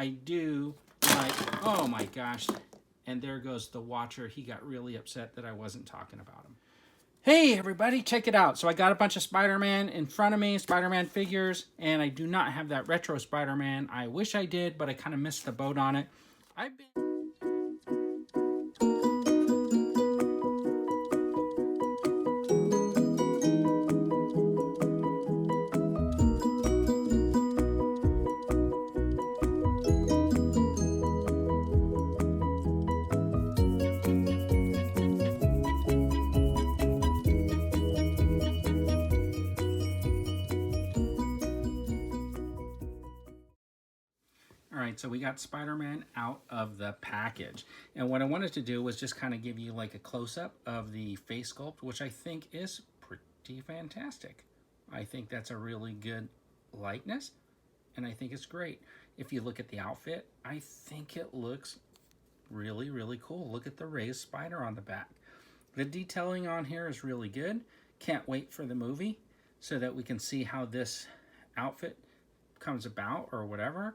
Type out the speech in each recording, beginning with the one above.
I do like, oh my gosh. And there goes the watcher. He got really upset that I wasn't talking about him. Hey everybody, check it out. So I got a bunch of Spider-Man in front of me, Spider-Man figures, and I do not have that retro Spider-Man. I wish I did, but I kind of missed the boat on it. I've been... Alright, so we got Spider-Man out of the package. And what I wanted to do was just kind of give you like a close-up of the face sculpt, which I think is pretty fantastic. I think that's a really good likeness, and I think it's great. If you look at the outfit, I think it looks really, really cool. Look at the raised spider on the back. The detailing on here is really good. Can't wait for the movie so that we can see how this outfit comes about or whatever.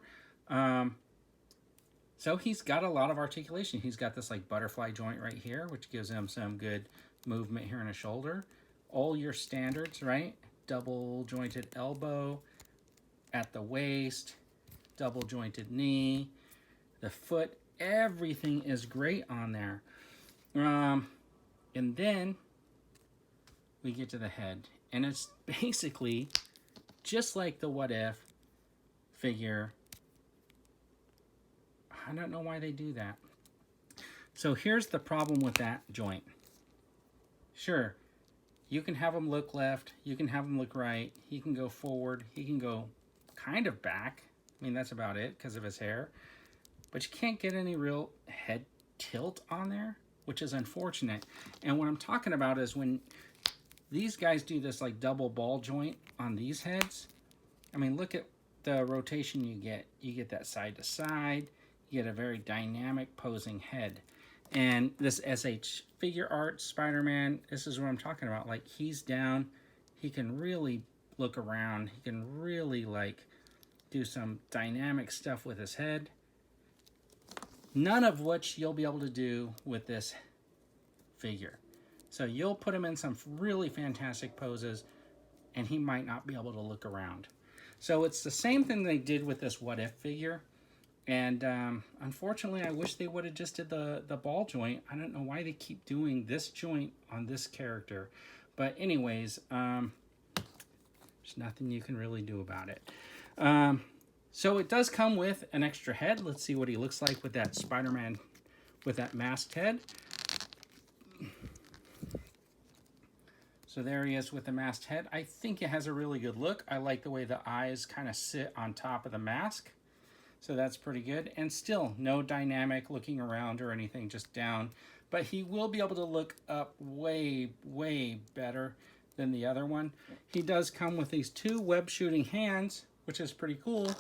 So he's got a lot of articulation. He's got this like butterfly joint right here, which gives him some good movement here in his shoulder. All your standards, right? Double jointed elbow at the waist, double jointed knee, the foot, everything is great on there. And then we get to the head, and it's basically just like the What If figure. I don't know why they do that. So here's the problem with that joint. Sure, you can have him look left, you can have him look right, he can go forward, he can go kind of back. I mean, that's about it because of his hair. But you can't get any real head tilt on there, which is unfortunate. And what I'm talking about is when these guys do this like double ball joint on these heads, I mean, look at the rotation you get. You get that side to side. You get a very dynamic posing head. And this SH figure art Spider-Man, this is what I'm talking about. Like, he's down. He can really look around. He can really, like, do some dynamic stuff with his head. None of which you'll be able to do with this figure. So you'll put him in some really fantastic poses, and he might not be able to look around. So it's the same thing they did with this What If figure. And unfortunately, I wish they would have just did the ball joint. I don't know why they keep doing this joint on this character. But anyways, there's nothing you can really do about it. So it does come with an extra head. Let's see what he looks like with that Spider-Man, with that masked head. So there he is with the masked head. I think it has a really good look. I like the way the eyes kind of sit on top of the mask. So that's pretty good. And still, no dynamic looking around or anything, just down. But he will be able to look up way, way better than the other one. He does come with these two web shooting hands, which is pretty cool.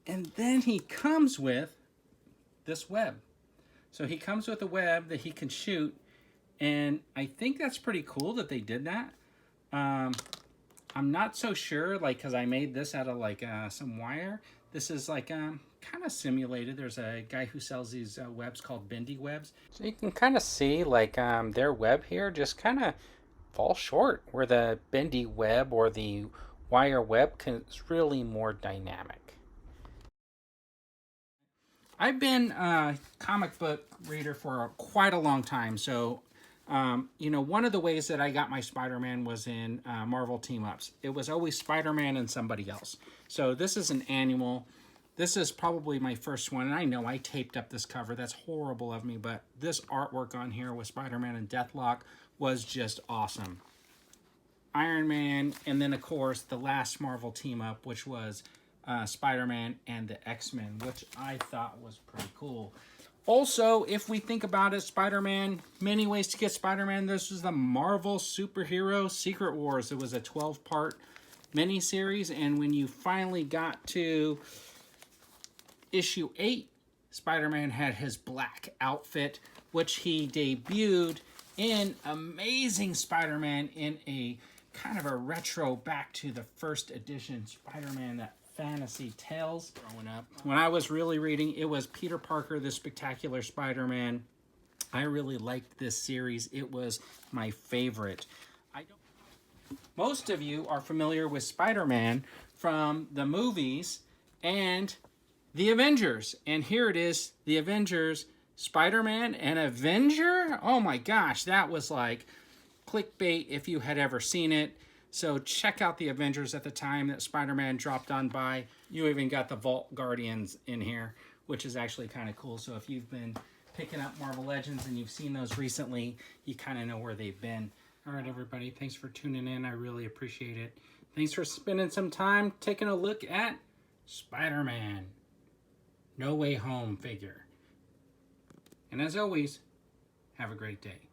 And then he comes with this web. So he comes with a web that he can shoot. And I think that's pretty cool that they did that. I'm not so sure, like, because I made this out of like some wire. This is like kind of simulated. There's a guy who sells these webs called bendy webs. So you can kind of see like their web here just kind of falls short, where the bendy web or the wire web is really more dynamic. I've been a comic book reader for quite a long time, so you know, one of the ways that I got my Spider-Man was in Marvel team-ups. It was always Spider-Man and somebody else. So this is an annual. This is probably my first one, and I know I taped up this cover. That's horrible of me, but this artwork on here with Spider-Man and Deathlock was just awesome. Iron Man, and then, of course, the last Marvel team-up, which was Spider-Man and the X-Men, which I thought was pretty cool. Also, if we think about it, Spider-Man, many ways to get Spider-Man. This was the Marvel Superhero Secret Wars. It was a 12-part miniseries, and when you finally got to issue 8, Spider-Man had his black outfit, which he debuted in Amazing Spider-Man in a kind of a retro back to the first edition Spider-Man that fantasy tales growing up. When I was really reading, it was Peter Parker, the Spectacular Spider-Man. I really liked this series. It was my favorite. Most of you are familiar with Spider-Man from the movies and the Avengers. And here it is, the Avengers, Spider-Man, an Avenger? Oh my gosh, that was like clickbait if you had ever seen it. So check out the Avengers at the time that Spider-Man dropped on by. You even got the Vault Guardians in here, which is actually kind of cool. So if you've been picking up Marvel Legends and you've seen those recently, you kind of know where they've been. All right, everybody, thanks for tuning in. I really appreciate it. Thanks for spending some time taking a look at Spider-Man No Way Home figure. And as always, have a great day.